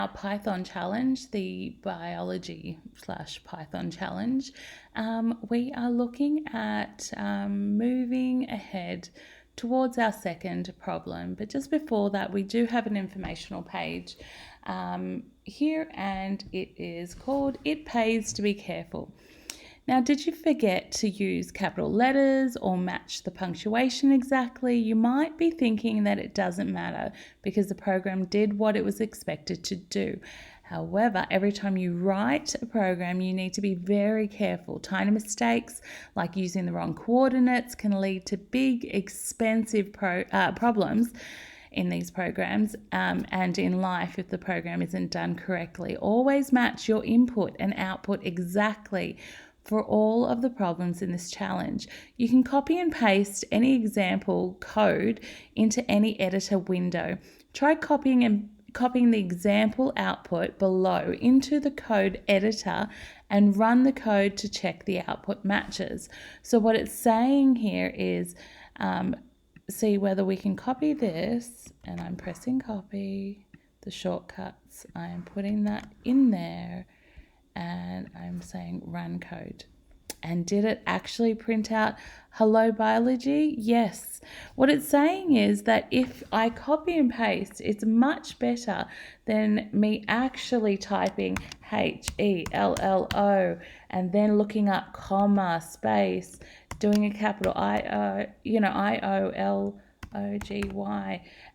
Our Python challenge, the biology/Python challenge, we are looking at moving ahead towards our second problem. But just before that, we do have an informational page here, and it is called "It Pays to Be Careful." Now, did you forget to use capital letters or match the punctuation exactly? You might be thinking that it doesn't matter because the program did what it was expected to do. However, every time you write a program, you need to be very careful. Tiny mistakes like using the wrong coordinates can lead to big, expensive problems in these programs and in life if the program isn't done correctly. Always match your input and output exactly for all of the problems in this challenge. You can copy and paste any example code into any editor window. Try copying the example output below into the code editor and run the code to check the output matches. So what it's saying here is see whether we can copy this, and I'm pressing copy, the shortcuts, I'm putting that in there, and I'm saying run code. And did it actually print out hello biology? Yes. What it's saying is that if I copy and paste, it's much better than me actually typing HELLO and then looking up comma, space, doing a capital IOLOGY.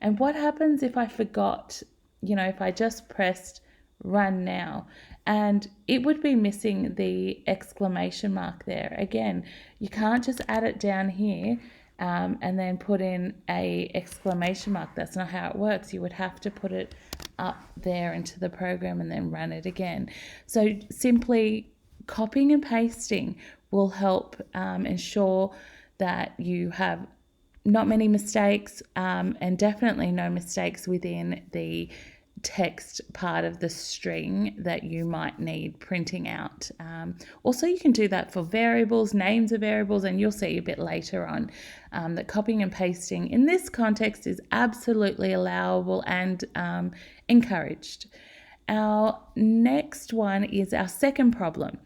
And what happens if I forgot, if I just pressed run now? And it would be missing the exclamation mark there. Again, you can't just add it down here and then put in a exclamation mark. That's not how it works. You would have to put it up there into the program and then run it again. So simply copying and pasting will help ensure that you have not many mistakes and definitely no mistakes within the text part of the string that you might need printing out. Also, you can do that for variables, names of variables, and you'll see a bit later on that copying and pasting in this context is absolutely allowable and encouraged. Our next one is our second problem.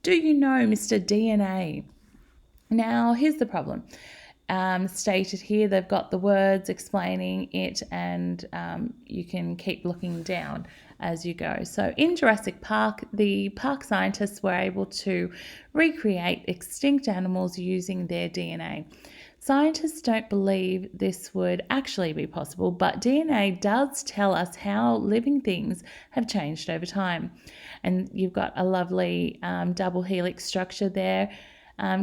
Do you know Mr. DNA? Now, here's the problem. Stated here, they've got the words explaining it, and you can keep looking down as you go. So in Jurassic Park, the park scientists were able to recreate extinct animals using their DNA. Scientists don't believe this would actually be possible, but DNA does tell us how living things have changed over time. And you've got a lovely double helix structure there,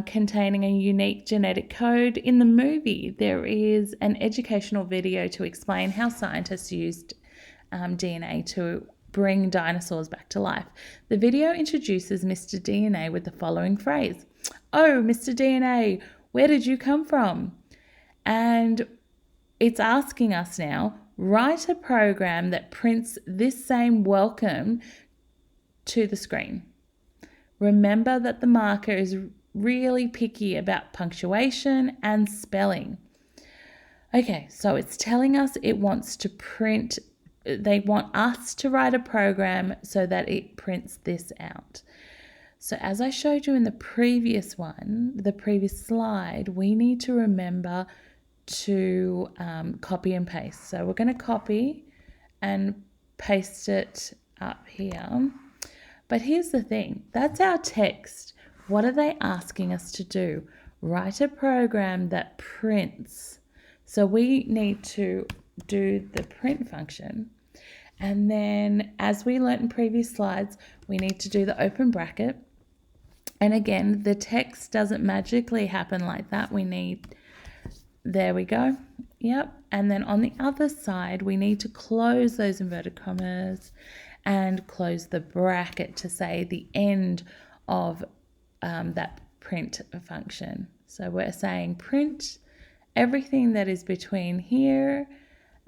containing a unique genetic code. In the movie, there is an educational video to explain how scientists used DNA to bring dinosaurs back to life. The video introduces Mr. DNA with the following phrase: "Oh, Mr. DNA, where did you come from?" And it's asking us now, write a program that prints this same welcome to the screen. Remember that the marker is really picky about punctuation and spelling. Okay, so it's telling us it wants to print, they want us to write a program so that it prints this out. So as I showed you in the previous slide, we need to remember to copy and paste. So we're going to copy and paste it up here. But here's the thing, that's our text. What are they asking us to do? Write a program that prints. So we need to do the print function. And then, as we learned in previous slides, we need to do the open bracket. And again, the text doesn't magically happen like that. There we go. Yep. And then on the other side, we need to close those inverted commas and close the bracket to say the end of that print function. So we're saying print everything that is between here,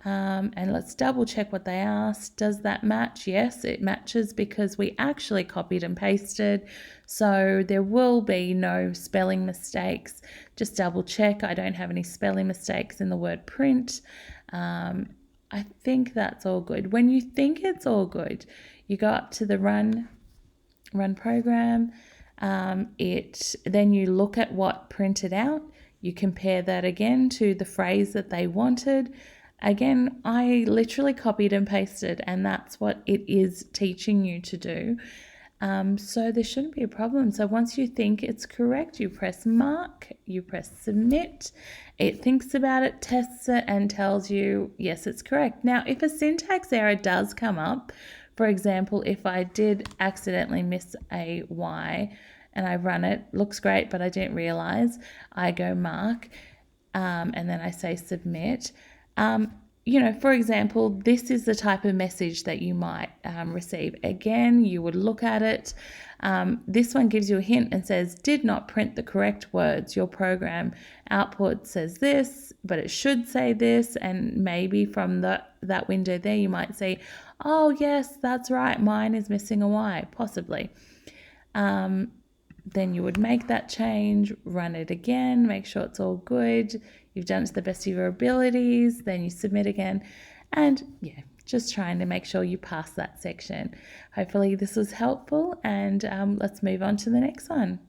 and let's double check what they asked. Does that match? Yes, it matches because we actually copied and pasted, so there will be no spelling mistakes. Just double check. I don't have any spelling mistakes in the word print. I think that's all good. When you think it's all good, you go up to the run program. Then you look at what printed out. You compare that again to the phrase that they wanted. Again, I literally copied and pasted, and that's what it is teaching you to do. So there shouldn't be a problem. So once you think it's correct, you press mark, you press submit. It thinks about it, tests it, and tells you, yes, it's correct. Now, if a syntax error does come up, for example, if I did accidentally miss a Y and I run it, looks great, but I didn't realize, I go mark, and then I say submit. For example, this is the type of message that you might receive. Again, you would look at it. This one gives you a hint and says, did not print the correct words. Your program output says this, but it should say this. And maybe from that window there, you might say, oh, yes, that's right. Mine is missing a Y, possibly. Then you would make that change, run it again, make sure it's all good. You've done it to the best of your abilities. Then you submit again. And yeah, just trying to make sure you pass that section. Hopefully this was helpful, and let's move on to the next one.